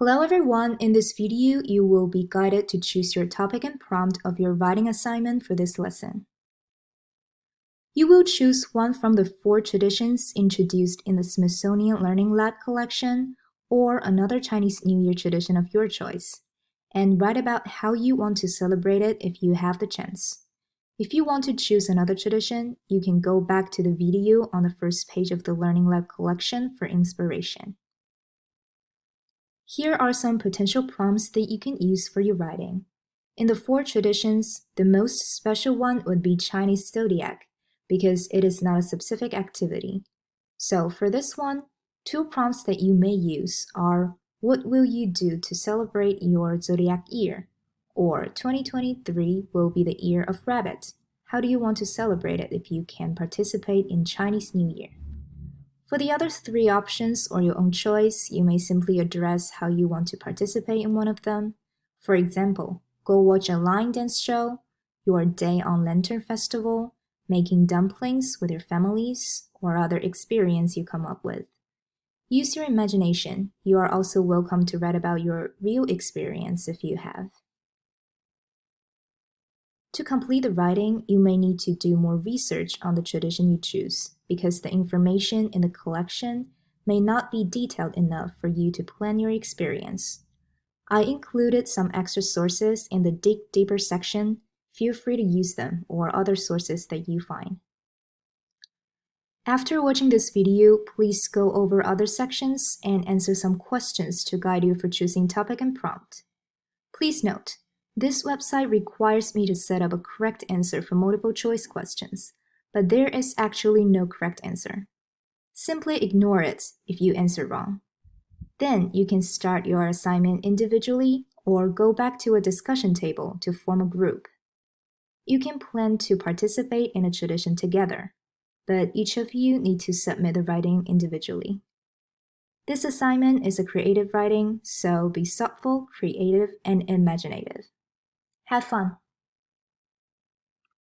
Hello everyone, in this video you will be guided to choose your topic and prompt of your writing assignment for this lesson. You will choose one from the 4 traditions introduced in the Smithsonian Learning Lab collection or another Chinese New Year tradition of your choice, and write about how you want to celebrate it if you have the chance. If you want to choose another tradition, you can go back to the video on the first page of the Learning Lab collection for inspiration. Here are some potential prompts that you can use for your writing. In the 4 traditions, the most special one would be Chinese zodiac, because it is not a specific activity. So for this one, 2 prompts that you may use are, what will you do to celebrate your zodiac year? Or 2023 will be the year of rabbit. How do you want to celebrate it if you can participate in Chinese New Year? For the other 3 options or your own choice, you may simply address how you want to participate in one of them. For example, go watch a line dance show, your day on Lantern Festival, making dumplings with your families, or other experience you come up with. Use your imagination. You are also welcome to write about your real experience if you have. To complete the writing, you may need to do more research on the tradition you choose, because the information in the collection may not be detailed enough for you to plan your experience. I included some extra sources in the Dig Deeper section. Feel free to use them or other sources that you find. After watching this video, please go over other sections and answer some questions to guide you for choosing topic and prompt. Please note, this website requires me to set up a correct answer for multiple choice questions, but there is actually no correct answer. Simply ignore it if you answer wrong. Then you can start your assignment individually or go back to a discussion table to form a group. You can plan to participate in a tradition together, but each of you need to submit the writing individually. This assignment is a creative writing, so be thoughtful, creative, and imaginative. Have fun!